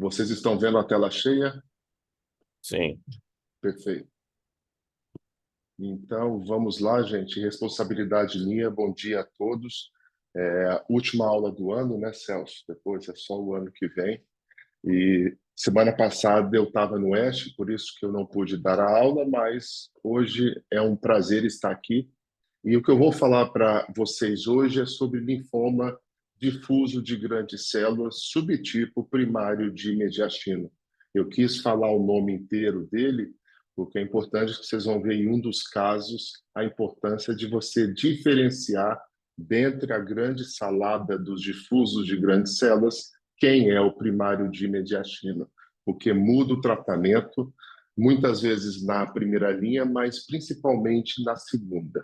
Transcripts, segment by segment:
Vocês estão vendo a tela cheia? Sim. Perfeito. Então, vamos lá, gente. Responsabilidade minha. Bom dia a todos. Última aula do ano, né, Celso? Depois é só o ano que vem. E semana passada eu estava no Oeste, por isso que eu não pude dar a aula, mas hoje é um prazer estar aqui. E o que eu vou falar para vocês hoje é sobre linfoma difuso de grandes células, subtipo primário de mediastino. Eu quis falar o nome inteiro dele, porque é importante que vocês vão ver em um dos casos a importância de você diferenciar dentre a grande salada dos difusos de grandes células quem é o primário de mediastino, porque muda o tratamento, muitas vezes na primeira linha, mas principalmente na segunda.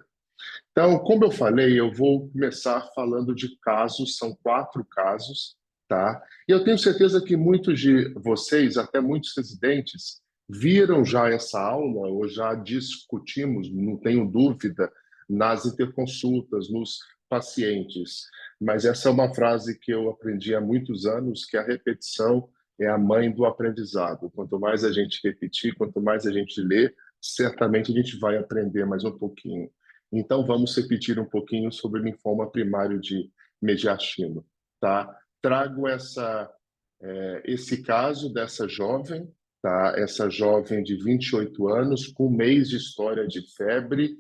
Então, como eu falei, eu vou começar falando de casos, são 4 casos, tá? E eu tenho certeza que muitos de vocês, até muitos residentes, viram já essa aula ou já discutimos, não tenho dúvida, nas interconsultas, nos pacientes. Mas essa é uma frase que eu aprendi há muitos anos, que a repetição é a mãe do aprendizado. Quanto mais a gente repetir, quanto mais a gente lê, certamente a gente vai aprender mais um pouquinho. Então, vamos repetir um pouquinho sobre o linfoma primário de mediastino, tá? Trago esse caso dessa jovem, tá? Essa jovem de 28 anos, com 1 mês de história de febre,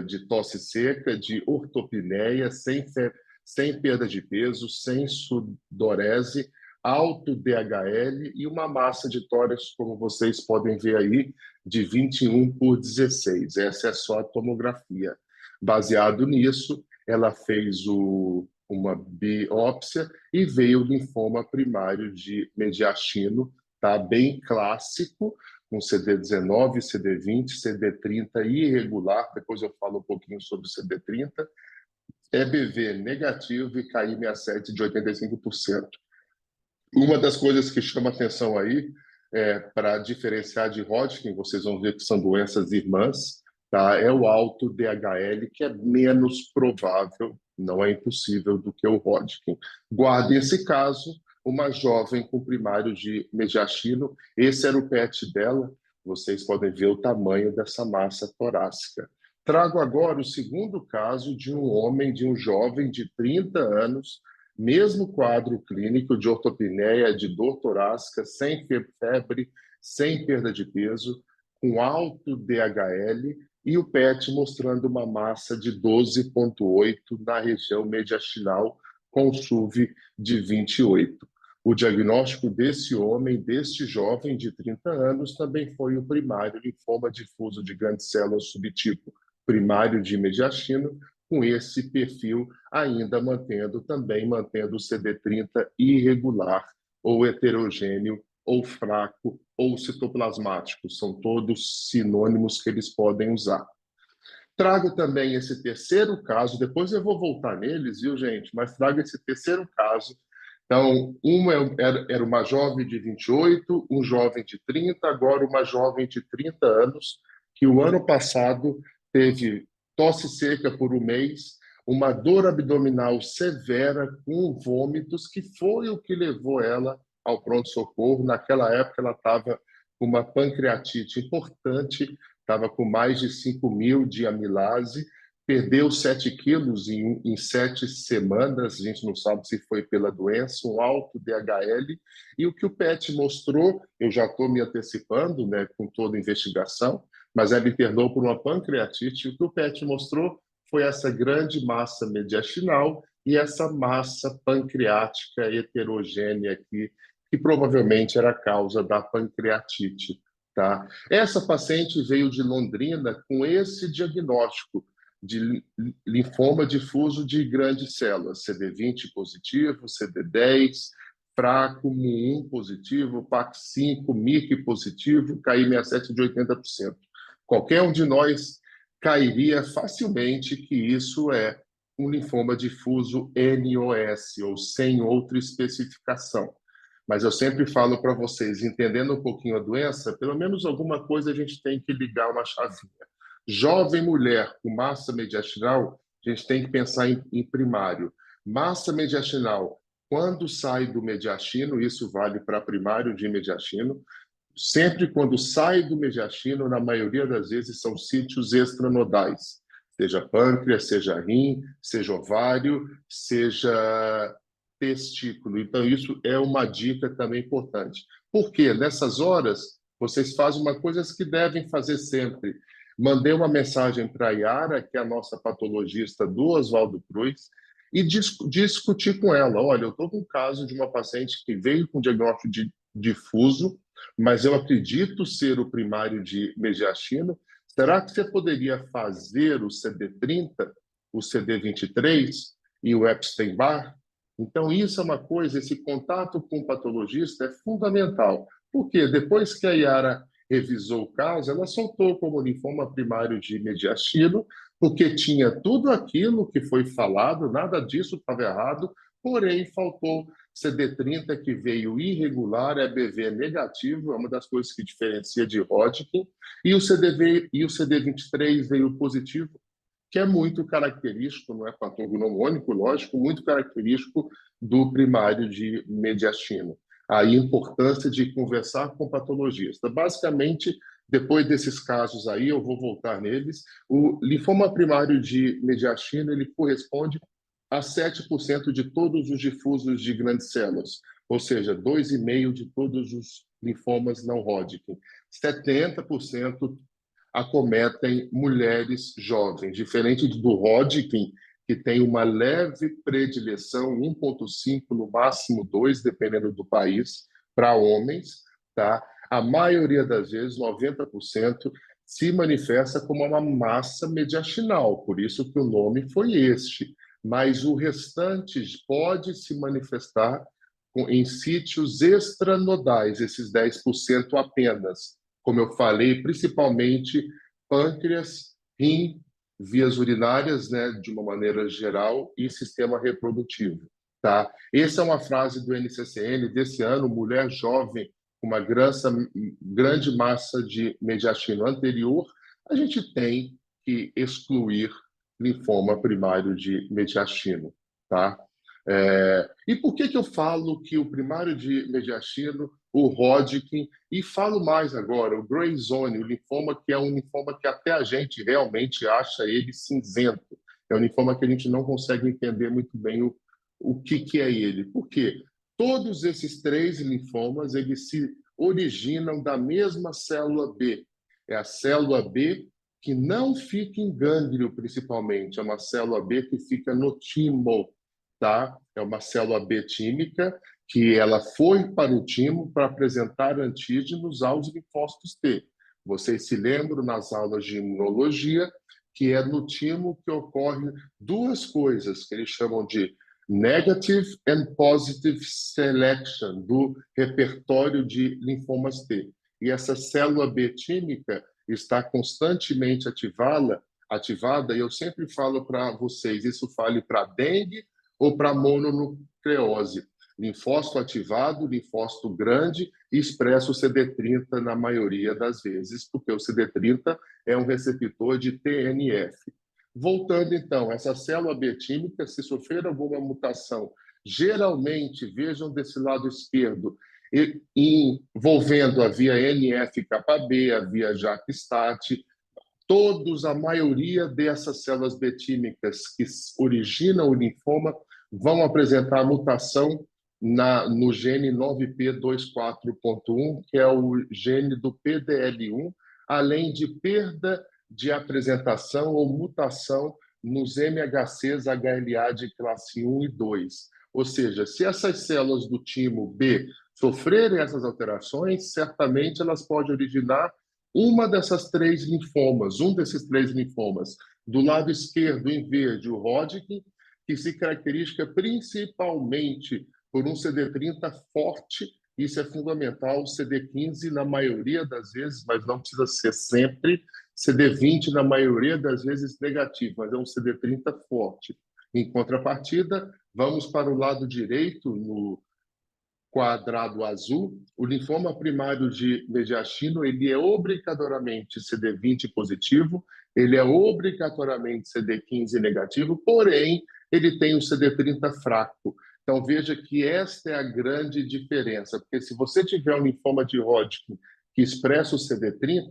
de tosse seca, de ortopneia, sem perda de peso, sem sudorese, alto DHL e uma massa de tórax, como vocês podem ver aí, de 21/16. Essa é só a tomografia. Baseado nisso, ela fez uma biópsia e veio o linfoma primário de mediastino, tá? Bem clássico, com CD19, CD20, CD30 irregular. Depois eu falo um pouquinho sobre o CD30. EBV negativo e KI67 de 85%. Uma das coisas que chama atenção aí, para diferenciar de Hodgkin, vocês vão ver que são doenças irmãs, tá? É o alto DHL, que é menos provável, não é impossível, do que o Hodgkin. Guardem esse caso, uma jovem com primário de mediastino, esse era o PET dela, vocês podem ver o tamanho dessa massa torácica. Trago agora o segundo caso de um homem, de um jovem de 30 anos, mesmo quadro clínico de ortopneia, de dor torácica, sem febre, sem perda de peso, com alto DHL e o PET mostrando uma massa de 12,8 na região mediastinal, com SUV de 28. O diagnóstico desse homem, deste jovem de 30 anos, também foi o primário linfoma difuso de grandes células subtipo primário de mediastino, com esse perfil ainda mantendo o CD30 irregular, ou heterogêneo, ou fraco, ou citoplasmático. São todos sinônimos que eles podem usar. Trago também esse terceiro caso, depois eu vou voltar neles, viu, gente? Mas trago esse terceiro caso. Então, era uma jovem de 28, um jovem de 30, agora uma jovem de 30 anos, que o ano passado teve tosse seca por 1 mês, uma dor abdominal severa com vômitos, que foi o que levou ela ao pronto-socorro. Naquela época, ela estava com uma pancreatite importante, estava com mais de 5.000 de amilase, perdeu 7 quilos em 7 semanas, a gente não sabe se foi pela doença, um alto DHL, e o que o PET mostrou, eu já estou me antecipando, né, com toda a investigação, mas ela internou por uma pancreatite, e o que o PET mostrou foi essa grande massa mediastinal e essa massa pancreática heterogênea aqui, que provavelmente era a causa da pancreatite. Tá? Essa paciente veio de Londrina com esse diagnóstico de linfoma difuso de grandes células, CD20 positivo, CD10, fraco, MU1 positivo, PAC5, MIC positivo, KI67 de 80%. Qualquer um de nós cairia facilmente que isso é um linfoma difuso NOS, ou sem outra especificação. Mas eu sempre falo para vocês, entendendo um pouquinho a doença, pelo menos alguma coisa a gente tem que ligar uma chavinha. Jovem mulher com massa mediastinal, a gente tem que pensar em primário. Massa mediastinal quando sai do mediastino, isso vale para primário de mediastino, sempre quando sai do mediastino, na maioria das vezes são sítios extranodais, seja pâncreas, seja rim, seja ovário, seja testículo. Então, isso é uma dica também importante. Porque nessas horas, vocês fazem uma coisa que devem fazer sempre. Mandei uma mensagem para a Yara, que é a nossa patologista do Oswaldo Cruz, e discutir com ela. Olha, eu estou com um caso de uma paciente que veio com diagnóstico difuso, mas eu acredito ser o primário de mediastino. Será que você poderia fazer o CD30, o CD23 e o Epstein-Barr? Então, isso é uma coisa, esse contato com o patologista é fundamental. Porque depois que a Yara revisou o caso, ela soltou como linfoma primário de mediastino, porque tinha tudo aquilo que foi falado, nada disso estava errado, porém faltou CD30, que veio irregular, EBV negativo, é uma das coisas que diferencia de Hodgkin, e o CD23 veio positivo, que é muito característico, não é patognomônico, lógico, muito característico do primário de mediastino. A importância de conversar com o patologista. Basicamente, depois desses casos aí, eu vou voltar neles, o linfoma primário de mediastino, ele corresponde a 7% de todos os difusos de grandes células, ou seja, 2,5% de todos os linfomas não Hodgkin. 70% acometem mulheres jovens, diferente do Hodgkin, que tem uma leve predileção, 1,5, no máximo 2, dependendo do país, para homens, tá? A maioria das vezes, 90%, se manifesta como uma massa mediastinal, por isso que o nome foi este. Mas o restante pode se manifestar em sítios extranodais, esses 10% apenas. Como eu falei, principalmente pâncreas, rim, vias urinárias, né, de uma maneira geral, e sistema reprodutivo. Tá? Essa é uma frase do NCCN desse ano, mulher jovem com uma grande massa de mediastino anterior, a gente tem que excluir linfoma primário de mediastino. Tá? E por que eu falo que o primário de mediastino, o Hodgkin, e falo mais agora, o Gray Zone, o linfoma, que é um linfoma que até a gente realmente acha ele cinzento. É um linfoma que a gente não consegue entender muito bem o que é ele. Por quê? Todos esses três linfomas, eles se originam da mesma célula B. É a célula B que não fica em gânglio, principalmente. É uma célula B que fica no timo, tá? É uma célula B tímica que ela foi para o timo para apresentar antígenos aos linfócitos T. Vocês se lembram nas aulas de imunologia que é no timo que ocorrem duas coisas que eles chamam de negative and positive selection do repertório de linfomas T. E essa célula B tímica está constantemente ativada, e eu sempre falo para vocês, isso vale para dengue ou para mononucleose. Linfócito ativado, linfócito grande, e expressa o CD30 na maioria das vezes, porque o CD30 é um receptor de TNF. Voltando, então, essa célula B tímica, se sofrer alguma mutação, geralmente, vejam desse lado esquerdo, envolvendo a via NF-κB, a via JAK-STAT, a maioria dessas células B tímicas que originam o linfoma vão apresentar mutação no gene 9p24.1, que é o gene do PDL1, além de perda de apresentação ou mutação nos MHCs HLA de classe 1 e 2. Ou seja, se essas células do timo B sofrerem essas alterações, certamente elas podem originar um desses três linfomas. Do lado esquerdo, em verde, o Hodgkin, que se caracteriza principalmente por um CD30 forte. Isso é fundamental. CD15, na maioria das vezes, mas não precisa ser sempre. CD20, na maioria das vezes, negativo, mas é um CD30 forte. Em contrapartida, vamos para o lado direito, no quadrado azul, o linfoma primário de mediastino, ele é obrigatoriamente CD20 positivo, ele é obrigatoriamente CD15 negativo, porém, ele tem o CD30 fraco. Então, veja que esta é a grande diferença, porque se você tiver um linfoma de Hodgkin que expressa o CD30,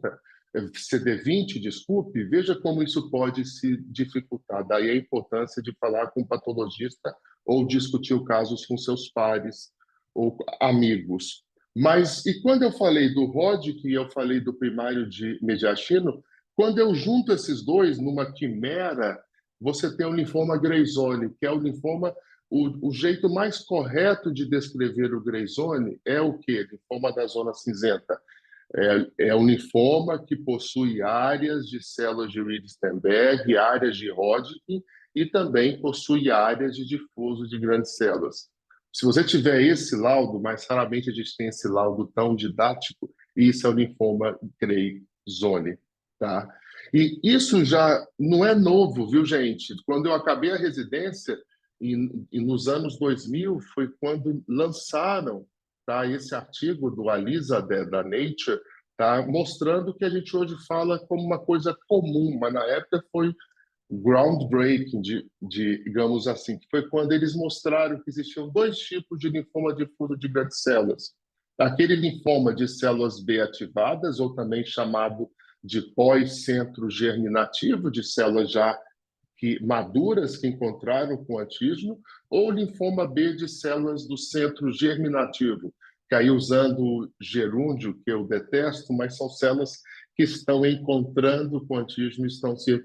CD20, desculpe, veja como isso pode se dificultar. Daí a importância de falar com um patologista ou discutir o caso com seus pares ou amigos. Mas, e quando eu falei do Hodgkin e eu falei do primário de mediastino, quando eu junto esses dois numa quimera, você tem o linfoma Greyzone, que é o linfoma, o jeito mais correto de descrever o Greyzone é o quê? Linfoma da zona cinzenta. É um linfoma que possui áreas de células de Reed-Steinberg, áreas de Hodgkin e também possui áreas de difuso de grandes células. Se você tiver esse laudo, mais raramente a gente tem esse laudo tão didático, e isso é o linfoma Greyzone, tá? E isso já não é novo, viu, gente? Quando eu acabei a residência, e nos anos 2000, foi quando lançaram, tá, esse artigo do Alisa da Nature, tá, mostrando que a gente hoje fala como uma coisa comum, mas na época foi groundbreaking, digamos assim, que foi quando eles mostraram que existiam dois tipos de linfoma difuso de grandes células. Aquele linfoma de células B ativadas, ou também chamado de pós-centro germinativo, de células já maduras que encontraram com antígeno, ou linfoma B de células do centro germinativo, que aí usando gerúndio, que eu detesto, mas são células que estão encontrando com antígeno e estão se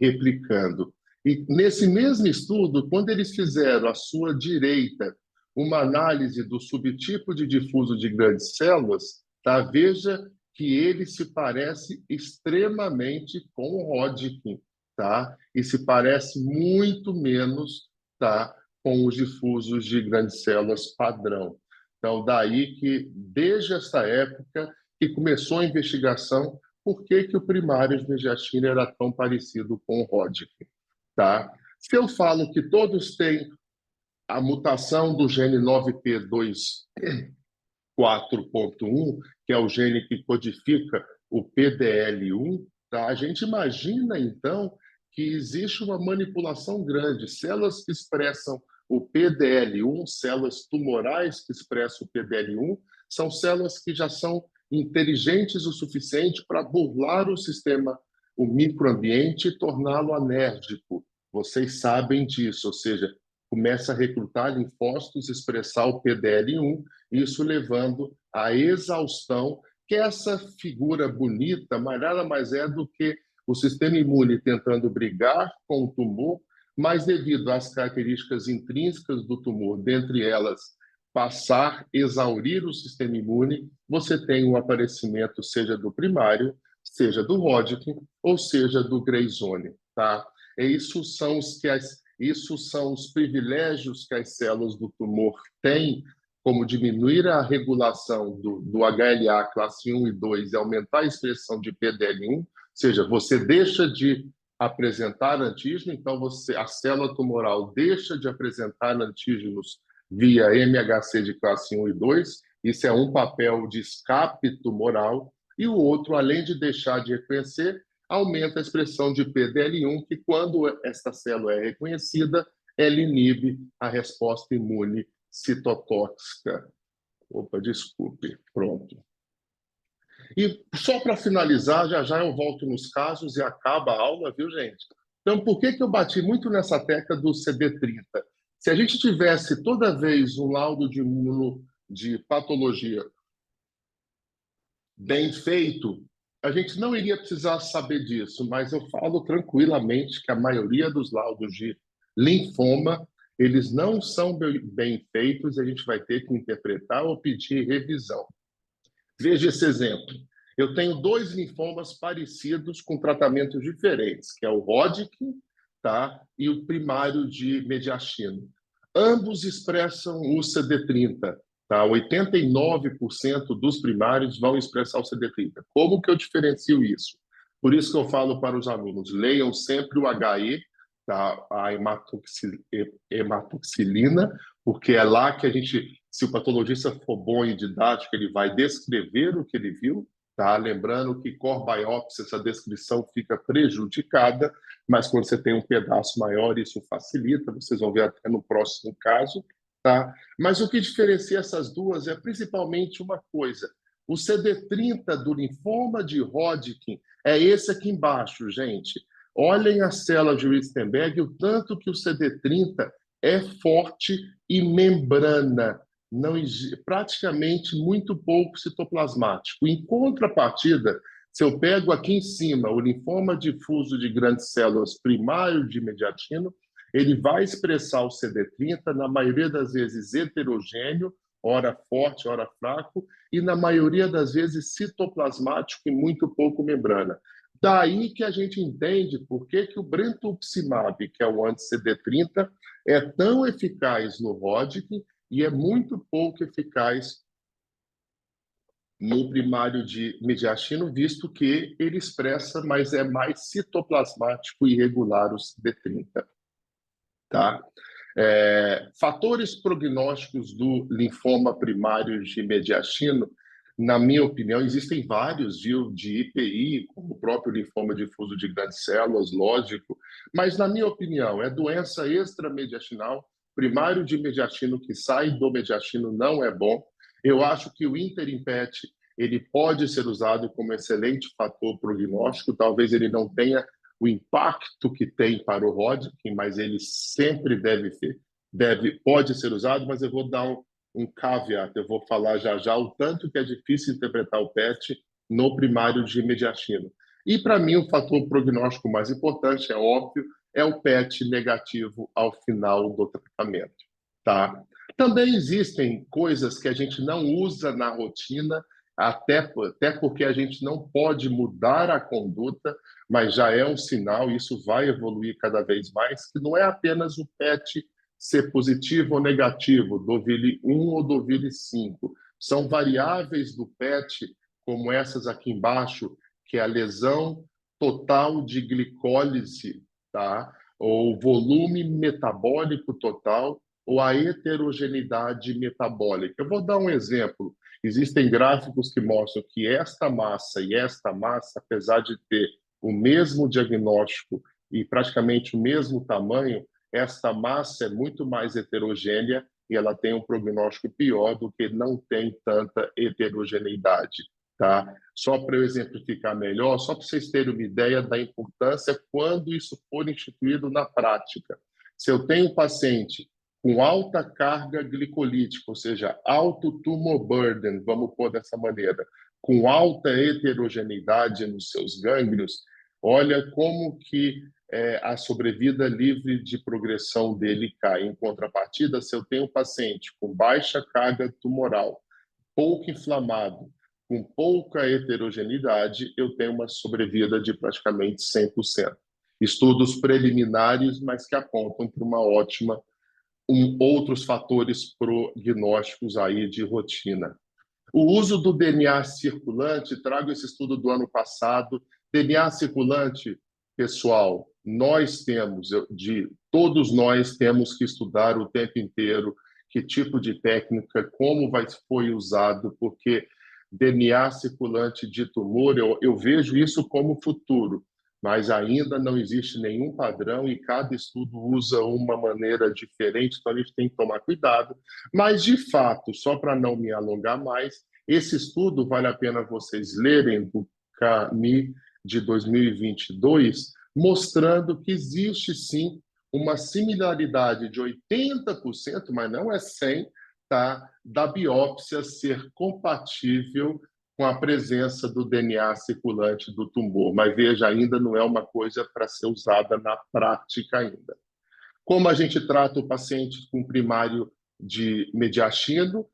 replicando. E nesse mesmo estudo, quando eles fizeram à sua direita uma análise do subtipo de difuso de grandes células, tá? Veja que ele se parece extremamente com o Hodgkin, tá? E se parece muito menos, tá, com os difusos de grandes células padrão. Então, daí que, desde essa época, que começou a investigação por que, que o primário de mediastina era tão parecido com o Hodgkin, tá? Se eu falo que todos têm a mutação do gene 9p24.1, que é o gene que codifica o PDL1, tá? A gente imagina, então, que existe uma manipulação grande. Células que expressam o PDL1, células tumorais que expressam o PDL1, são células que já são inteligentes o suficiente para burlar o sistema, o microambiente e torná-lo anérgico. Vocês sabem disso, ou seja, começa a recrutar linfócitos, expressar o PDL1, isso levando à exaustão, que é essa figura bonita, mas nada mais é do que o sistema imune tentando brigar com o tumor, mas devido às características intrínsecas do tumor, dentre elas passar, exaurir o sistema imune, você tem o aparecimento seja do primário, seja do Hodgkin, ou seja do Greyzone, tá? Isso são os privilégios que as células do tumor têm, como diminuir a regulação do HLA classe 1 e 2 e aumentar a expressão de PDL1, ou seja, você deixa de apresentar antígeno, então a célula tumoral deixa de apresentar antígenos via MHC de classe 1 e 2, isso é um papel de escape tumoral, e o outro, além de deixar de reconhecer, aumenta a expressão de PDL1, que quando esta célula é reconhecida, ela inibe a resposta imune citotóxica. Opa, desculpe, pronto. E só para finalizar, já já eu volto nos casos e acaba a aula, viu, gente? Então, por que que eu bati muito nessa tecla do CD30? Se a gente tivesse toda vez um laudo de patologia bem feito, a gente não iria precisar saber disso, mas eu falo tranquilamente que a maioria dos laudos de linfoma, eles não são bem feitos, a gente vai ter que interpretar ou pedir revisão. Veja esse exemplo. Eu tenho dois linfomas parecidos com tratamentos diferentes, que é o Hodgkin, tá? E o primário de mediastino. Ambos expressam o CD30, tá? 89% dos primários vão expressar o CD30. Como que eu diferencio isso? Por isso que eu falo para os alunos, leiam sempre o HE, tá? A hematoxilina, porque é lá que a gente, se o patologista for bom em didática, ele vai descrever o que ele viu, tá? Lembrando que core biópsia, essa descrição fica prejudicada, mas quando você tem um pedaço maior, isso facilita, vocês vão ver até no próximo caso, tá? Mas o que diferencia essas duas é principalmente uma coisa: o CD30 do linfoma de Hodgkin é esse aqui embaixo, gente. Olhem a célula de Ristenberg, o tanto que o CD30 é forte e membrana, não praticamente muito pouco citoplasmático. Em contrapartida, se eu pego aqui em cima o linfoma difuso de grandes células primário de mediatino, ele vai expressar o CD30, na maioria das vezes heterogêneo, ora forte, ora fraco, e na maioria das vezes citoplasmático e muito pouco membrana. Daí que a gente entende por que o brentuximab, que é o anti-CD30, é tão eficaz no Hodgkin e é muito pouco eficaz no primário de mediastino, visto que ele expressa, mas é mais citoplasmático e irregular o CD30. Tá? Fatores prognósticos do linfoma primário de mediastino, na minha opinião, existem vários, viu, de IPI, como o próprio linfoma difuso de grandes células, lógico, mas, na minha opinião, é doença extramediastinal, primário de mediastino que sai do mediastino não é bom. Eu acho que o interimpet ele pode ser usado como excelente fator prognóstico, talvez ele não tenha o impacto que tem para o Hodgkin, mas ele sempre pode ser usado, mas eu vou dar um caveat, eu vou falar já o tanto que é difícil interpretar o PET no primário de mediastino. E, para mim, o fator prognóstico mais importante, é óbvio, é o PET negativo ao final do tratamento. Tá? Também existem coisas que a gente não usa na rotina, até porque a gente não pode mudar a conduta, mas já é um sinal, e isso vai evoluir cada vez mais, que não é apenas o PET ser positivo ou negativo, Deauville 1 ou Deauville 5. São variáveis do PET, como essas aqui embaixo, que é a lesão total de glicólise, tá? Ou volume metabólico total, ou a heterogeneidade metabólica. Eu vou dar um exemplo. Existem gráficos que mostram que esta massa e esta massa, apesar de ter o mesmo diagnóstico e praticamente o mesmo tamanho, esta massa é muito mais heterogênea e ela tem um prognóstico pior do que não tem tanta heterogeneidade. Tá? Só para eu exemplificar melhor, só para vocês terem uma ideia da importância quando isso for instituído na prática. Se eu tenho um paciente com alta carga glicolítica, ou seja, alto tumor burden, vamos pôr dessa maneira, com alta heterogeneidade nos seus gânglios, olha como que a sobrevida livre de progressão dele cai. Em contrapartida, se eu tenho um paciente com baixa carga tumoral, pouco inflamado, com pouca heterogeneidade, eu tenho uma sobrevida de praticamente 100%. Estudos preliminares, mas que apontam para uma ótima outros fatores prognósticos aí de rotina. O uso do DNA circulante, trago esse estudo do ano passado. DNA circulante, pessoal, todos nós temos que estudar o tempo inteiro que tipo de técnica, como foi usado, porque DNA circulante de tumor, eu vejo isso como futuro, mas ainda não existe nenhum padrão e cada estudo usa uma maneira diferente, então a gente tem que tomar cuidado. Mas, de fato, só para não me alongar mais, esse estudo vale a pena vocês lerem, do CAMI de 2022, mostrando que existe, sim, uma similaridade de 80%, mas não é 100%, tá, da biópsia ser compatível com a presença do DNA circulante do tumor. Mas veja, ainda não é uma coisa para ser usada na prática ainda. Como a gente trata o paciente com primário de mediastino?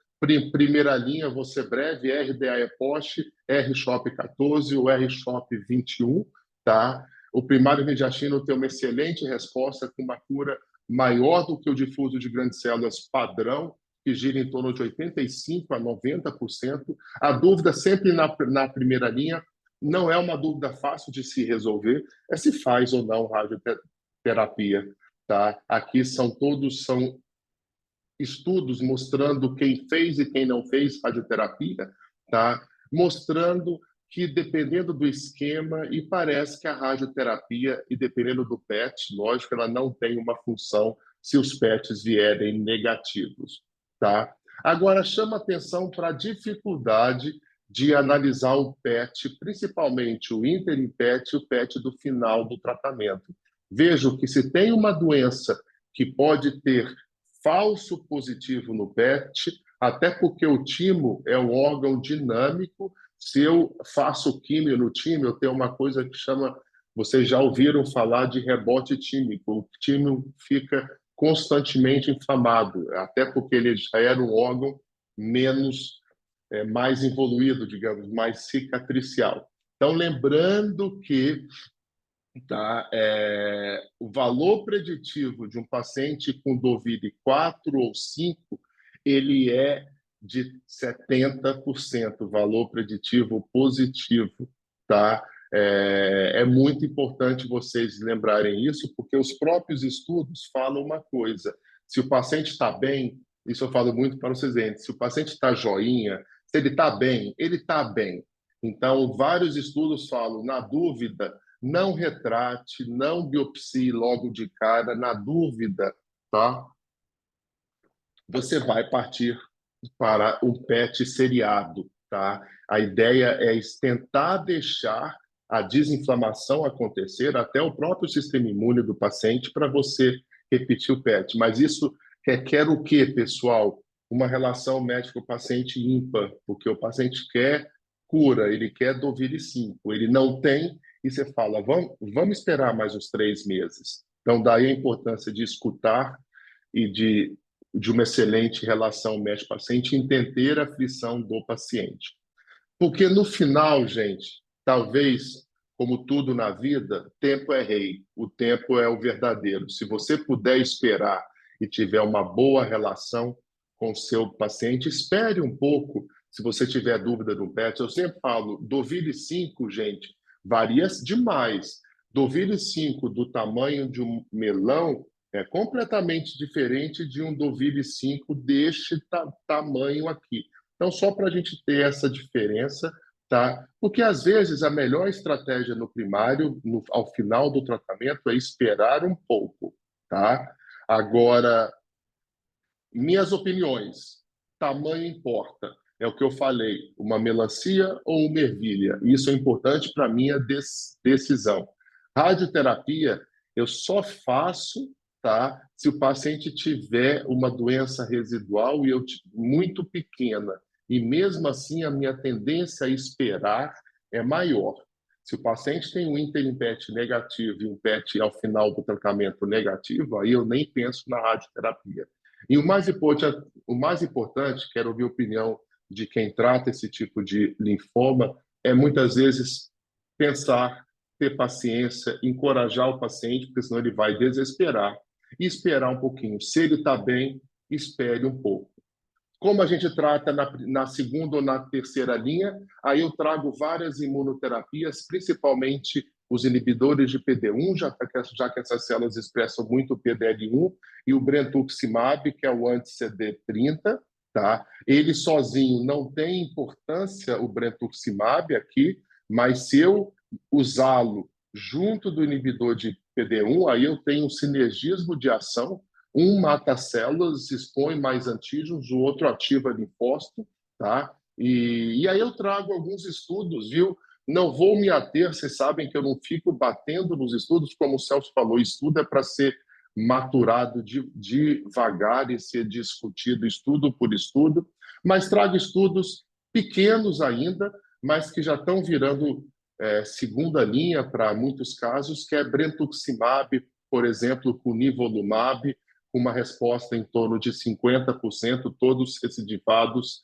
Primeira linha, vou ser breve, RDA-EPOCH, R-CHOP14 ou R-CHOP21, tá? O primário mediastino tem uma excelente resposta com uma cura maior do que o difuso de grandes células padrão, que gira em torno de 85% a 90%. A dúvida sempre na primeira linha não é uma dúvida fácil de se resolver, é se faz ou não radioterapia. Tá? Aqui são estudos mostrando quem fez e quem não fez radioterapia, tá? Mostrando que, dependendo do esquema, e parece que a radioterapia, e dependendo do PET, lógico, ela não tem uma função se os PETs vierem negativos, tá? Agora, chama atenção para a dificuldade de analisar o PET, principalmente o ínterim PET e o PET do final do tratamento. Vejo que se tem uma doença que pode ter falso positivo no PET, até porque o timo é um órgão dinâmico. Se eu faço químio no timo, eu tenho uma coisa que chama, vocês já ouviram falar de rebote tímico. O timo fica constantemente inflamado, até porque ele já era um órgão menos, mais evoluído, digamos, mais cicatricial. Então, lembrando que, tá, o valor preditivo de um paciente com Dovile 4 ou 5, ele é de 70%, valor preditivo positivo, tá? É muito importante vocês lembrarem isso, porque os próprios estudos falam uma coisa: se o paciente está bem, isso eu falo muito para os residentes, se o paciente está joinha, se ele está bem, ele está bem. Então, vários estudos falam, na dúvida, não retrate, não biopsie logo de cara, na dúvida, tá? Você vai partir para o PET seriado, tá? A ideia é tentar deixar a desinflamação acontecer até o próprio sistema imune do paciente para você repetir o PET. Mas isso requer o quê, pessoal? Uma relação médico-paciente ímpar, porque o paciente quer cura, ele quer Dovile 5, ele não tem, e você fala, vamos esperar mais uns 3 meses. Então, daí a importância de escutar e de uma excelente relação médico-paciente, entender a aflição do paciente. Porque no final, gente, talvez, como tudo na vida, tempo é rei, o tempo é o verdadeiro. Se você puder esperar e tiver uma boa relação com o seu paciente, espere um pouco. Se você tiver dúvida do PET, eu sempre falo, Dovile 5, gente, varia demais. Dovile 5 do tamanho de um melão é completamente diferente de um Dovile 5 deste tamanho aqui. Então, só para a gente ter essa diferença, tá? Porque às vezes a melhor estratégia no primário, ao final do tratamento, é esperar um pouco, tá? Agora, minhas opiniões, tamanho importa. É o que eu falei, uma melancia ou uma ervilha. Isso é importante para a minha decisão. Radioterapia, eu só faço, tá, se o paciente tiver uma doença residual e muito pequena. E mesmo assim, a minha tendência a esperar é maior. Se o paciente tem um ínterim PET negativo e um PET ao final do tratamento negativo, aí eu nem penso na radioterapia. E o mais importante, quero ouvir a opinião de quem trata esse tipo de linfoma, é muitas vezes pensar, ter paciência, encorajar o paciente, porque senão ele vai desesperar, e esperar um pouquinho. Se ele está bem, espere um pouco. Como a gente trata na segunda ou na terceira linha, aí eu trago várias imunoterapias, principalmente os inibidores de PD-1, já que essas células expressam muito PDL1, e o brentuximab, que é o anti-CD30, tá? Ele sozinho não tem importância, o brentuximab aqui, mas se eu usá-lo junto do inibidor de PD-1, aí eu tenho um sinergismo de ação. Um mata células, expõe mais antígenos, o outro ativa linfócito, tá? E aí eu trago alguns estudos, viu? Não vou me ater, vocês sabem que eu não fico batendo nos estudos, como o Celso falou, estudo é para ser maturado devagar e ser discutido estudo por estudo, mas trago estudos pequenos ainda, mas que já estão virando segunda linha para muitos casos, que é brentuximab, por exemplo, com nivolumab, uma resposta em torno de 50%, todos recidivados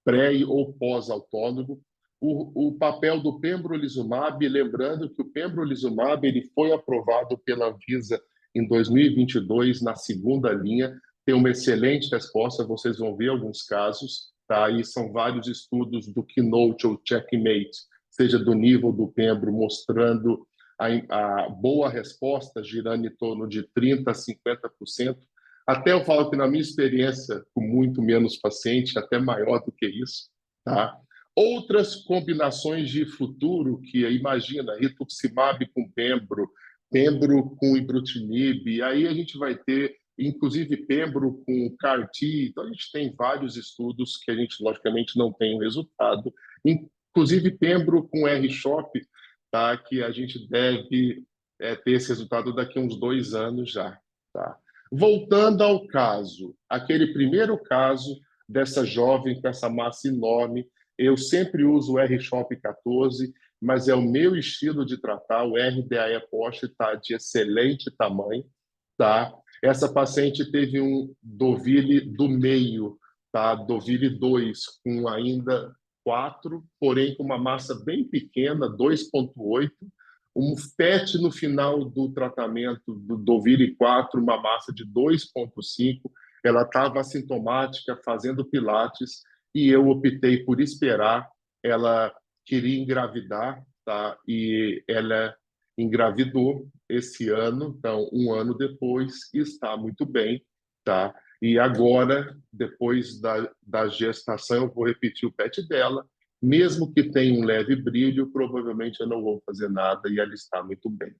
pré ou pós-autólogo. O papel do pembrolizumab, lembrando que o pembrolizumab ele foi aprovado pela Anvisa em 2022 na segunda linha, tem uma excelente resposta, vocês vão ver alguns casos, tá? E são vários estudos do Keynote ou Checkmate, seja do nível do pembro, mostrando a boa resposta, girando em torno de 30% a 50%. Até eu falo que, na minha experiência, com muito menos paciente, até maior do que isso, tá? Outras combinações de futuro que, imagina, rituximab com pembro, pembro com ibrutinib, aí a gente vai ter, inclusive, pembro com CAR-T. Então, a gente tem vários estudos que a gente, logicamente, não tem o resultado. Inclusive, pembro com R-CHOP, tá? Que a gente deve ter esse resultado daqui a uns 2 anos já. Tá? Voltando ao caso, aquele primeiro caso dessa jovem com essa massa enorme, eu sempre uso o R-CHOP 14, mas é o meu estilo de tratar. O RDAE Post está de excelente tamanho. Tá? Essa paciente teve um Dovile do meio, tá? Dovile 2, com ainda 4, porém com uma massa bem pequena, 2,8. Um PET no final do tratamento do Dovile 4, uma massa de 2,5. Ela estava assintomática, fazendo pilates, e eu optei por esperar. Ela queria engravidar, tá? E ela engravidou esse ano, então, um ano depois, está muito bem, tá? E agora, depois da gestação, eu vou repetir o PET dela, mesmo que tenha um leve brilho, provavelmente eu não vou fazer nada e ela está muito bem.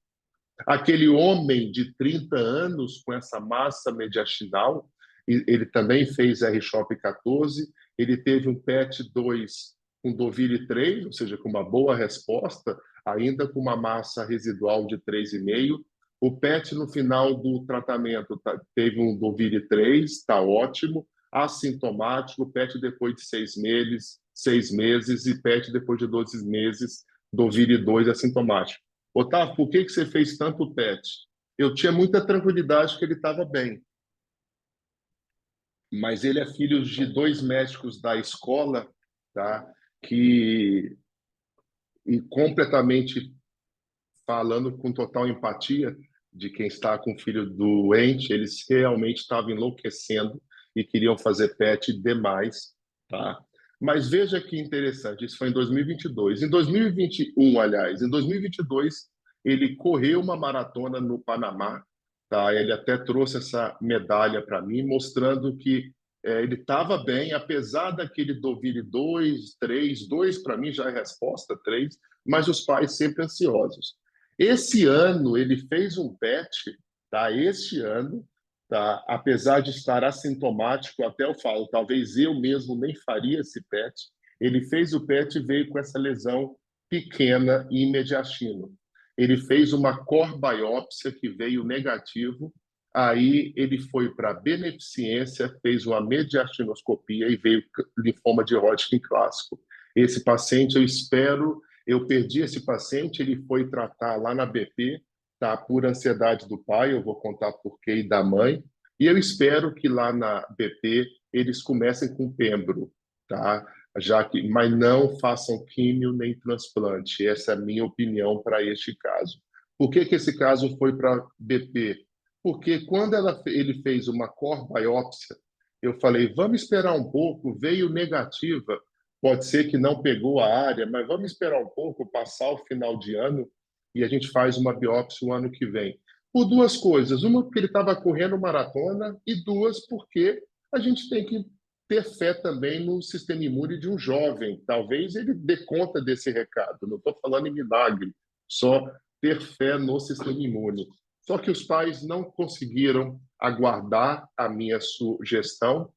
Aquele homem de 30 anos com essa massa mediastinal, ele também fez R-CHOP 14, ele teve um PET-2 com Dovile 3, ou seja, com uma boa resposta, ainda com uma massa residual de 3,5. O PET no final do tratamento teve um Dovile 3, está ótimo, assintomático, o PET depois de 6 meses e PET depois de 12 meses, Dovile 2 assintomático. Otávio, por que você fez tanto PET? Eu tinha muita tranquilidade que ele estava bem, mas ele é filho de 2 médicos da escola, tá? Que, e completamente falando com total empatia de quem está com o filho doente, eles realmente estavam enlouquecendo e queriam fazer PET demais, tá? Mas veja que interessante, isso foi em 2022. Em 2021, aliás, em 2022, ele correu uma maratona no Panamá, tá? Ele até trouxe essa medalha para mim, mostrando que ele estava bem, apesar daquele Dovile 2, 3, 2 para mim já é resposta, 3, mas os pais sempre ansiosos. Esse ano ele fez um PET, tá? Este ano, tá? Apesar de estar assintomático, até eu falo, talvez eu mesmo nem faria esse PET. Ele fez o PET e veio com essa lesão pequena e mediastino. Ele fez uma core biópsia que veio negativo. Aí ele foi para a beneficência, fez uma mediastinoscopia e veio linfoma de Hodgkin clássico. Esse paciente, eu perdi esse paciente, ele foi tratar lá na BP, tá, por ansiedade do pai, eu vou contar por quê, e da mãe, e eu espero que lá na BP eles comecem com pembro, tá? Mas não façam químio nem transplante. Essa é a minha opinião para este caso. Por que esse caso foi para BP? Porque quando ele fez uma core biópsia, eu falei, vamos esperar um pouco, veio negativa, pode ser que não pegou a área, mas vamos esperar um pouco, passar o final de ano e a gente faz uma biópsia o ano que vem. Por duas coisas. Uma, porque ele estava correndo maratona, e duas, porque a gente tem que ter fé também no sistema imune de um jovem. Talvez ele dê conta desse recado. Não estou falando em milagre, só ter fé no sistema imune. Só que os pais não conseguiram aguardar a minha sugestão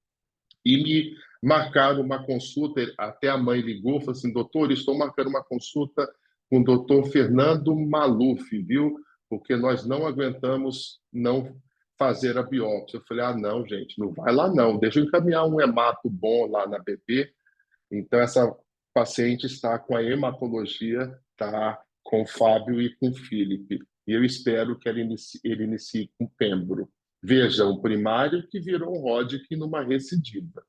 e me marcaram uma consulta. Até a mãe ligou e falou assim: doutor, estou marcando uma consulta com o doutor Fernando Maluf, viu? Porque nós não aguentamos não fazer a biópsia. Eu falei: ah, não, gente, não vai lá não, deixa eu encaminhar um hemato bom lá na BP. Então, essa paciente está com a hematologia, tá com o Fábio e com o Felipe. E eu espero que ele inicie com pembro. Veja, um primário que virou um Hodgkin numa recidiva.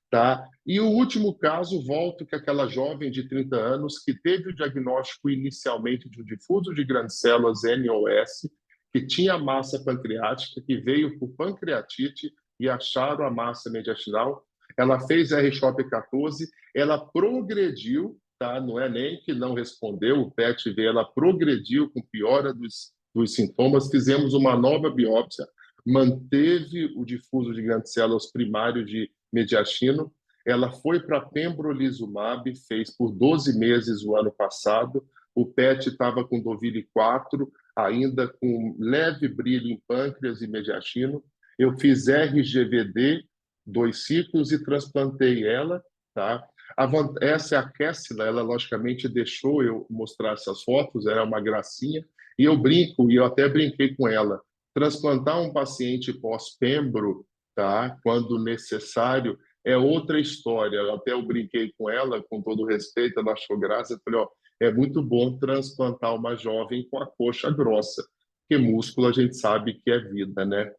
Tá? E o último caso, volto que aquela jovem de 30 anos que teve o diagnóstico inicialmente de um difuso de grandes células NOS, que tinha massa pancreática, que veio por pancreatite e acharam a massa mediastinal. Ela fez R-CHOP 14, ela progrediu, tá? Não é nem que não respondeu, o PET-V, ela progrediu com piora dos sintomas, fizemos uma nova biópsia, manteve o difuso de grandes células primário de mediastino, Ela foi para pembrolizumab, fez por 12 meses o ano passado. O PET estava com Dovile 4, ainda com leve brilho em pâncreas e mediastino. Eu fiz RGVD, 2 ciclos, e transplantei ela, tá? Essa é a Kessila, ela logicamente deixou eu mostrar essas fotos, era uma gracinha, e eu brinco, e eu até brinquei com ela, transplantar um paciente pós-pembro, tá? Quando necessário, é outra história. Até eu brinquei com ela, com todo respeito, ela achou graça, eu falei, ó, é muito bom transplantar uma jovem com a coxa grossa, porque músculo a gente sabe que é vida, né?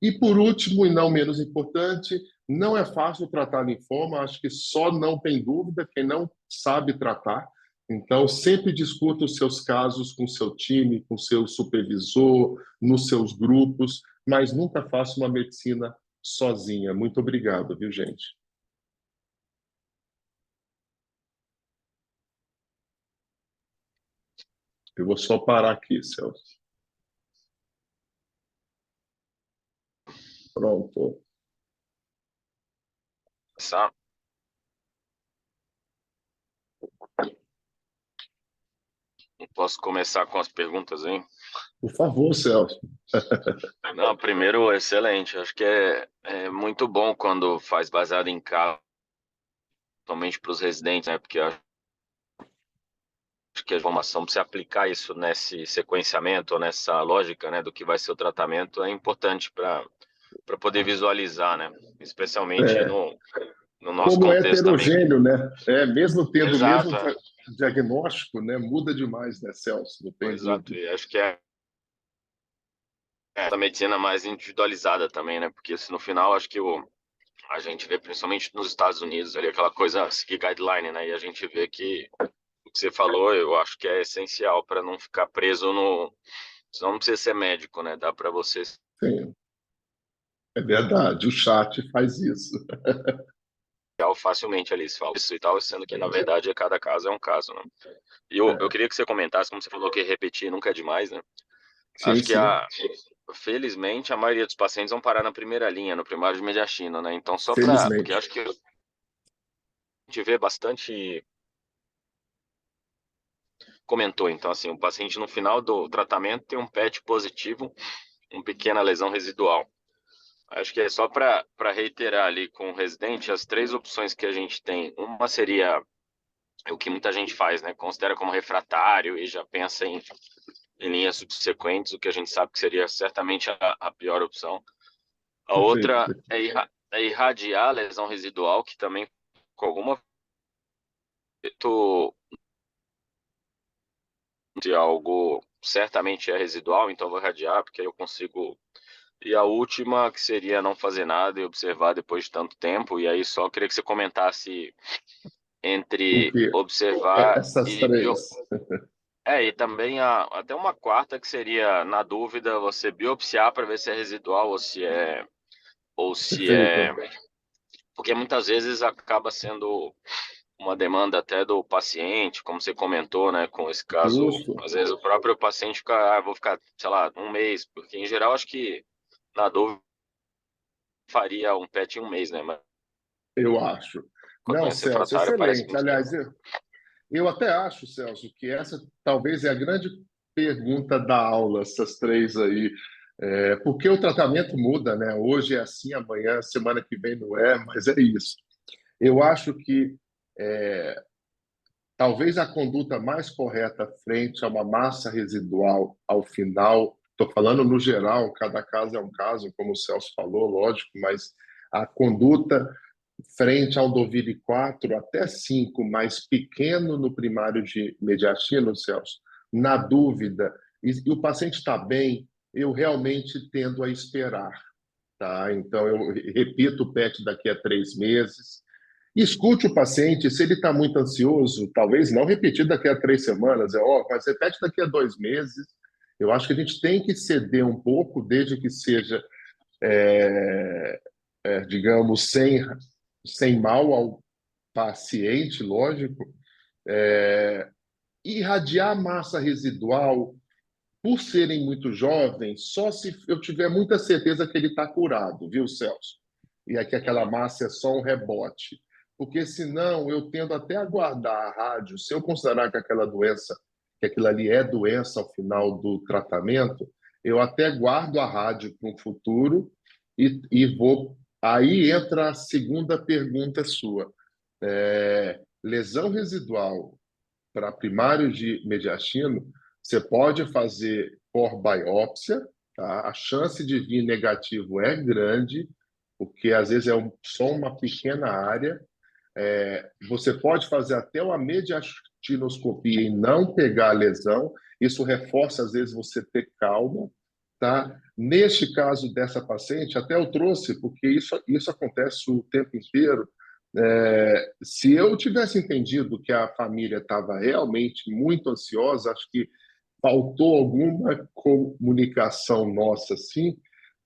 E por último, e não menos importante, não é fácil tratar linfoma, acho que só não tem dúvida quem não sabe tratar. Então, sempre discuta os seus casos com seu time, com seu supervisor, nos seus grupos, mas nunca faça uma medicina sozinha. Muito obrigado, viu, gente? Eu vou só parar aqui, Celso. Pronto. Sa- Posso começar com as perguntas, hein? Por favor, Celso. Não, primeiro, excelente. Acho que é muito bom quando faz baseado em caso, somente para os residentes, né? Porque acho que a informação, para você aplicar isso nesse sequenciamento, ou nessa lógica, né, do que vai ser o tratamento, é importante para poder visualizar, né? Especialmente É, no nosso como é contexto também. heterogêneo, né? Mesmo tendo o mesmo Exato, diagnóstico, né? Muda demais, né, Celso? Não tem exato. dúvida. E acho que é essa medicina mais individualizada também, né? Porque se no final, acho que a gente vê, principalmente nos Estados Unidos, ali aquela coisa, seguir guideline, né? E a gente vê que o que você falou, eu acho que é essencial para não ficar preso no. Senão não precisa ser médico, né? Dá para você Sim, é verdade. O chat faz isso. ser facilmente ali, se fala isso e tal, sendo que na verdade cada caso é um caso, né? E eu É. queria que você comentasse, como você falou que repetir nunca é demais, né? Sim, Acho que sim. felizmente a maioria dos pacientes vão parar na primeira linha, no primário de mediastina, né? Então só para, porque Felizmente. acho que a gente vê bastante comentou, então assim, o paciente no final do tratamento tem um PET positivo, uma pequena lesão residual. Acho que é só para reiterar ali com o residente as três opções que a gente tem. Uma seria o que muita gente faz, né? Considera como refratário e já pensa em linhas subsequentes, o que a gente sabe que seria certamente a pior opção. A Perfeito. outra é irradiar a lesão residual, que também com alguma de algo certamente é residual, então vou irradiar, porque aí eu consigo. E a última, que seria não fazer nada e observar depois de tanto tempo, e aí só queria que você comentasse O entre quê? observar Essas e três. e também até uma quarta que seria, na dúvida, você biopsiar para ver se é residual ou se é, Perfeito. porque muitas vezes acaba sendo uma demanda até do paciente, como você comentou, né, com esse caso, Justo. às vezes o próprio paciente fica, vou ficar, sei lá, um mês, porque em geral acho que na dúvida faria um PET em um mês, né, mas Eu acho. com a Não, doença Celso, refratária parece excelente. muito tempo. Aliás, eu até acho, Celso, que essa talvez é a grande pergunta da aula, essas três aí. Porque o tratamento muda, né? Hoje é assim, amanhã, semana que vem não é, mas é isso. Eu acho que talvez a conduta mais correta frente a uma massa residual ao final, estou falando no geral, cada caso é um caso, como o Celso falou, lógico, mas a conduta frente ao Dovile 4 até 5, mais pequeno no primário de mediastina, Celso, na dúvida, e o paciente está bem, eu realmente tendo a esperar. Tá? Então, eu repito o PET daqui a 3 meses. Escute o paciente, se ele está muito ansioso, talvez não repetir daqui a 3 semanas, mas repete daqui a 2 meses. Eu acho que a gente tem que ceder um pouco, desde que seja, digamos, sem mal ao paciente, lógico. Irradiar massa residual, por serem muito jovens, só se eu tiver muita certeza que ele está curado, viu, Celso? E aqui aquela Uhum. massa é só um rebote. porque senão eu tendo até a guardar a rádio, se eu considerar que aquela doença, que aquilo ali é doença ao final do tratamento, eu até guardo a rádio para um futuro e vou. Aí entra a segunda pergunta sua. Lesão residual para primário de mediastino, você pode fazer por biópsia, tá? A chance de vir negativo é grande, porque às vezes só uma pequena área. Você pode fazer até uma mediastinoscopia e não pegar a lesão. Isso reforça, às vezes, você ter calma. Tá? Neste caso dessa paciente, até eu trouxe, porque isso acontece o tempo inteiro. Se eu tivesse entendido que a família estava realmente muito ansiosa, acho que faltou alguma comunicação nossa, assim,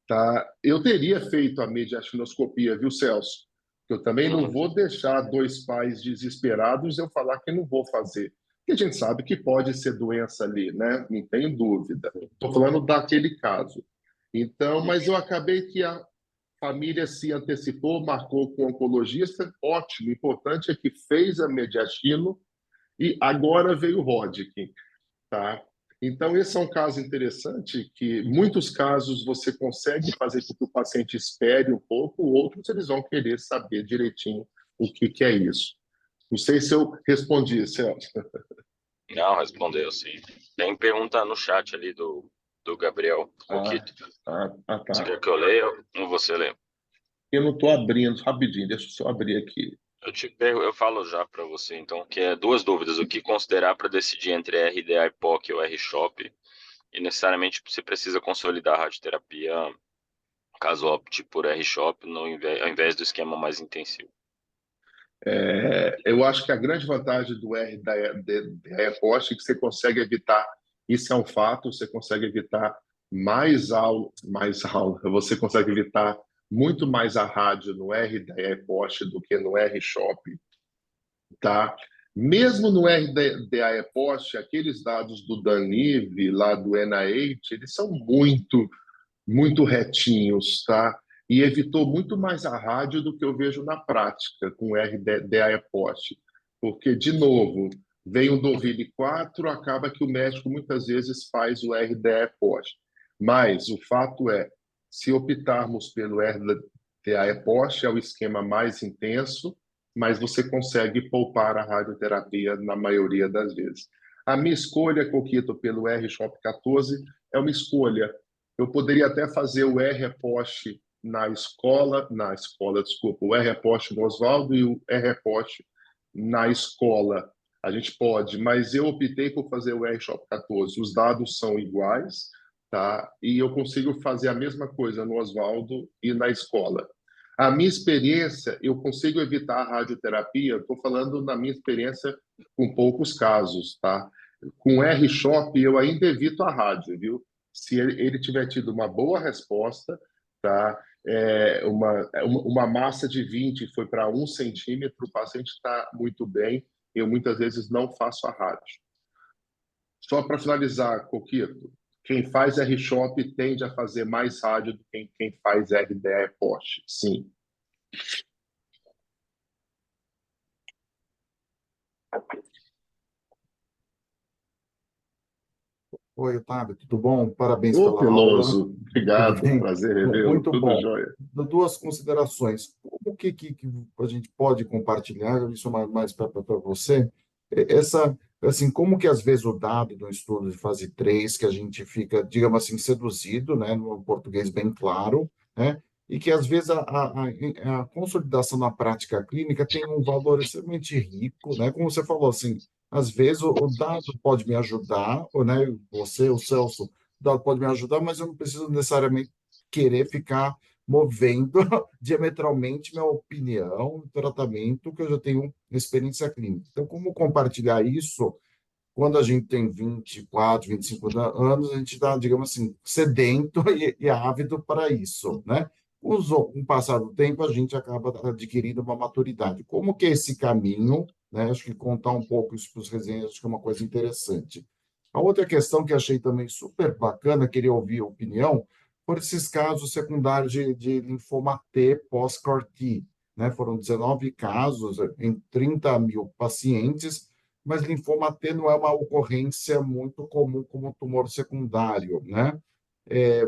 tá? Eu teria feito a mediastinoscopia, viu, Celso? Eu também não Uhum. vou deixar dois pais desesperados eu falar que não vou fazer. Porque a gente sabe que pode ser doença ali, né? Não tenho dúvida. Estou falando daquele caso. Então, mas eu acabei que a família se antecipou, marcou com o oncologista, ótimo. O importante é que fez a mediastino e agora veio o Hodgkin, tá? Então, esse é um caso interessante que muitos casos você consegue fazer com que o paciente espere um pouco, outros eles vão querer saber direitinho o que é isso. Não sei se eu respondi, Celso. Não, respondeu, sim. Tem pergunta no chat ali do Gabriel Ah, Coquito. Você tá. quer que eu leia ou você lê? Eu não estou abrindo, rapidinho, deixa eu só abrir aqui. Eu falo já para você, então, que é duas dúvidas. O que considerar para decidir entre RDA-EPOC ou R-CHOP? E necessariamente você precisa consolidar a radioterapia, caso opte por R-CHOP, ao invés do esquema mais intensivo. Eu acho que a grande vantagem do R da EPOST é que você consegue evitar, isso é um fato, você consegue evitar mais aula, você consegue evitar muito mais a rádio no R da EPOST do que no R-Shop, tá? Mesmo no R da EPOST, aqueles dados do Danive, lá do NIH, eles são muito retinhos, tá? E evitou muito mais a rádio do que eu vejo na prática com o RDA post. Porque, de novo, vem o Dovile 4, acaba que o médico muitas vezes faz o RDA post. Mas o fato é, se optarmos pelo RDA post, é o esquema mais intenso, mas você consegue poupar a radioterapia na maioria das vezes. A minha escolha, Coquito, pelo R-Shop 14 é uma escolha. Eu poderia até fazer o R-Post desculpa, o R-Post no Oswaldo e o R-Post na escola. A gente pode, mas eu optei por fazer o R-Shop 14. Os dados são iguais, tá? E eu consigo fazer a mesma coisa no Oswaldo e na escola. A minha experiência, eu consigo evitar a radioterapia, estou falando na minha experiência com poucos casos, tá? Com R-Shop, eu ainda evito a rádio, viu? Se ele tiver tido uma boa resposta, tá? Uma massa de 20 foi para 1 centímetro, o paciente está muito bem, eu muitas vezes não faço a rádio. Só para finalizar, Coquito, quem faz R-Shop tende a fazer mais rádio do que quem faz RDE post, sim. Oi, Otávio, tudo bom? Parabéns Ô, pela aula. Peloso, Tudo obrigado, bem? prazer revê-lo, Muito tudo bom. jóia. Duas considerações. Como que a gente pode compartilhar, isso mais para você, essa, assim, como que às vezes o dado do estudo de fase 3 que a gente fica, digamos assim, seduzido, né, no português bem claro, né, e que às vezes a consolidação na prática clínica tem um valor extremamente rico, né, como você falou, assim, às vezes o dado pode me ajudar, ou, né, você, o Celso, o dado pode me ajudar, mas eu não preciso necessariamente querer ficar movendo diametralmente minha opinião, tratamento, que eu já tenho experiência clínica. Então, como compartilhar isso quando a gente tem 24, 25 anos, a gente está, digamos assim, sedento e ávido para isso, né? Com o passar do tempo, a gente acaba adquirindo uma maturidade. Como que é esse caminho, né? Acho que contar um pouco isso para os resenhas, acho que é uma coisa interessante. A outra questão que achei também super bacana, queria ouvir a opinião, por esses casos secundários de linfoma T pós-CAR-T. né? Foram 19 casos em 30 mil pacientes, mas linfoma T não é uma ocorrência muito comum como tumor secundário, né?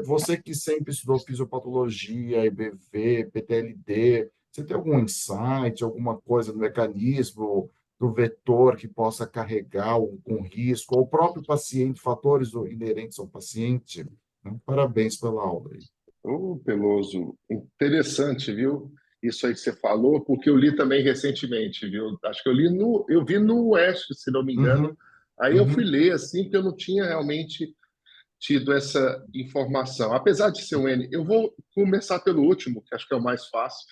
Você que sempre estudou fisiopatologia, IBV, PTLD, você tem algum insight, alguma coisa no mecanismo do vetor que possa carregar com risco, ou o próprio paciente, fatores inerentes ao paciente? Né? Parabéns pela aula aí. Ô, Peloso, interessante, viu? Isso aí que você falou, porque eu li também recentemente, viu? Acho que eu vi no Oeste, se não me engano. Uhum, Aí eu fui uhum, ler assim, porque eu não tinha realmente tido essa informação. Apesar de ser um N, eu vou começar pelo último, que acho que é o mais fácil,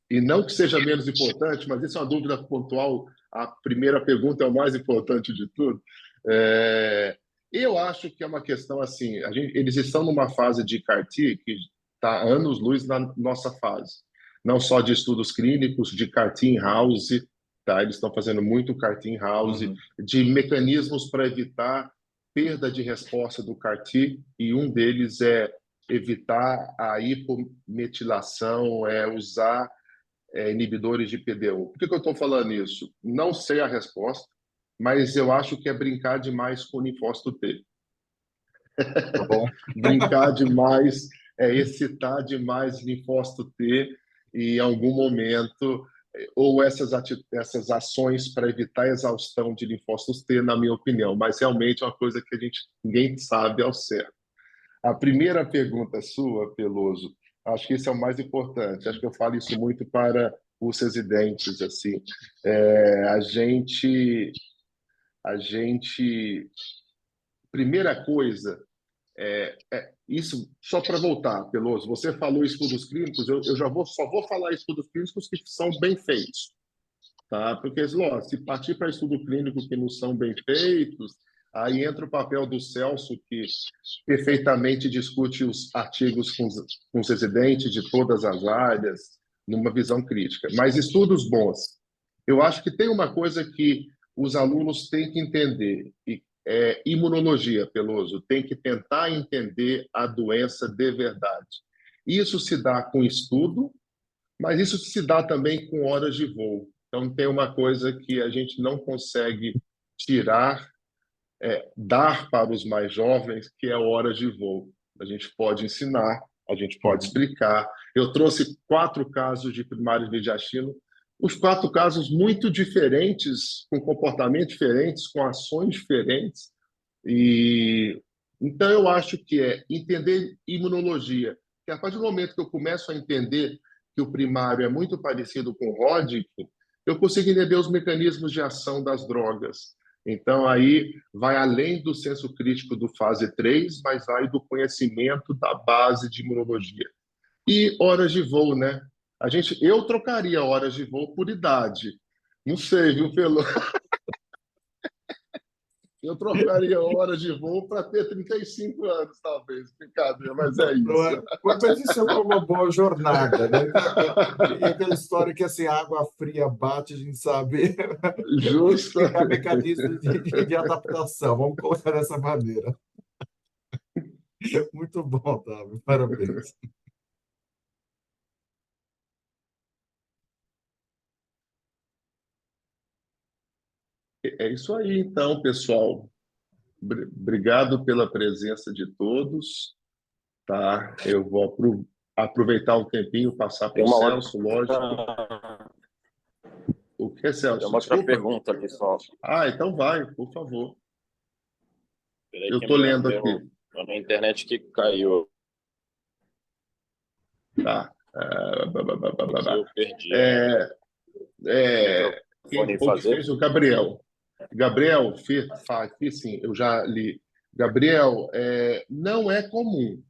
e não que seja menos importante, mas isso é uma dúvida pontual. A primeira pergunta é o mais importante de tudo. É, eu acho que é uma questão assim, eles estão numa fase de CAR-T que está anos-luz na nossa fase, não só de estudos clínicos, de CAR-T in-house, tá? Eles estão fazendo muito CAR-T in-house, uhum. de mecanismos para evitar perda de resposta do CAR-T, e um deles é evitar a hipometilação, usar inibidores de PD-1. Por que eu estou falando isso? Não sei a resposta, mas eu acho que é brincar demais com o linfócito T. Tá bom? Brincar demais, excitar demais linfócito T, e em algum momento, ou essas ações para evitar a exaustão de linfócitos T, na minha opinião, mas realmente é uma coisa que ninguém sabe ao certo. A primeira pergunta sua, Peloso, acho que isso é o mais importante. Acho que eu falo isso muito para os residentes, assim. A gente, primeira coisa, isso só para voltar, Peloso. Você falou estudos clínicos, eu só vou falar estudos clínicos que são bem feitos, tá? Porque, ó, se partir para estudo clínico que não são bem feitos, aí entra o papel do Celso, que perfeitamente discute os artigos com os residentes de todas as áreas, numa visão crítica. Mas estudos bons. Eu acho que tem uma coisa que os alunos têm que entender, e é imunologia, Peloso, tem que tentar entender a doença de verdade. Isso se dá com estudo, mas isso se dá também com horas de voo. Então, tem uma coisa que a gente não consegue tirar, dar para os mais jovens, que é horas de voo. A gente pode ensinar, a gente pode Uhum. explicar. Eu trouxe 4 casos de primário mediastino, os 4 casos muito diferentes, com comportamentos diferentes, com ações diferentes. E então eu acho que é entender imunologia, que a partir do momento que eu começo a entender que o primário é muito parecido com o Hodgkin, eu consigo entender os mecanismos de ação das drogas. Então aí vai além do senso crítico do fase 3, mas vai do conhecimento da base de imunologia. E horas de voo, né? Eu trocaria horas de voo por idade. Não sei, viu, Pelo? Eu trocaria horas de voo para ter 35 anos, talvez. Brincadeira, mas é Não isso. é? Mas isso é uma boa jornada, né? E aquela história que assim, a água fria bate, a gente sabe criar Justamente. mecanismos de adaptação. Vamos colocar dessa maneira. Muito bom, Otávio. Parabéns. É isso aí, então, pessoal. Obrigado pela presença de todos. Tá? Eu vou aproveitar um tempinho, passar para Tem o uma Celso, lógico. outra, O que é, tem Celso? uma outra Desculpa. pergunta ali só. Ah, então vai, por favor. Peraí Eu que estou lendo aqui. a internet que caiu Tá. aqui, eu perdi É, o quem microfone foi que fazer. fez? O Gabriel. Gabriel, sim, eu já li. Gabriel, não é comum,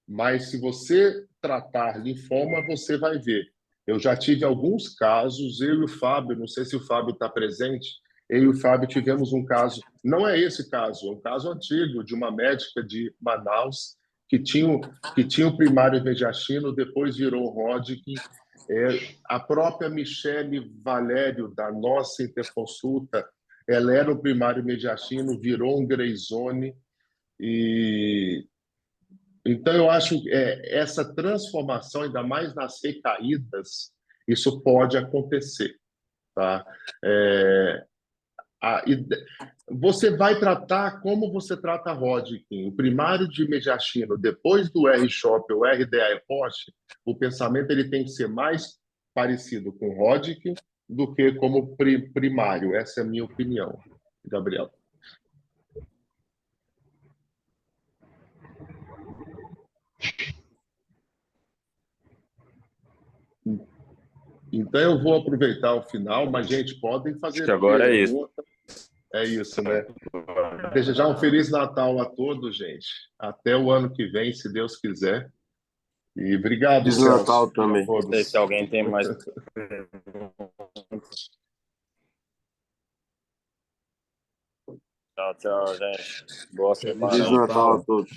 mas se você tratar linfoma, você vai ver. Eu já tive alguns casos, eu e o Fábio, não sei se o Fábio está presente, eu e o Fábio tivemos um caso, não é esse caso, é um caso antigo, de uma médica de Manaus que tinha o primário mediastino, depois virou Hodgkin. A própria Michele Valério, da nossa Interconsulta, ela era o primário mediastino, virou um Grey Zone, e Então, eu acho que essa transformação, ainda mais nas recaídas, isso pode acontecer, tá? É, a ide- Você vai tratar como você trata Hodgkin. O primário de mediastino, depois do R-CHOP ou RDA-EPOCH, o pensamento ele tem que ser mais parecido com Hodgkin do que como primário. Essa é a minha opinião, Gabriel. Então, eu vou aproveitar o final, mas, gente, podem Acho que fazer agora é isso. pergunta. É isso, né? Desejar um Feliz Natal a todos, gente. Até o ano que vem, se Deus quiser. E obrigado, Feliz Natal Celso, a também. Não sei se todos. alguém tem mais. Tchau, tchau, gente. Boa Feliz Feliz semana aí. Natal a Natal. todos.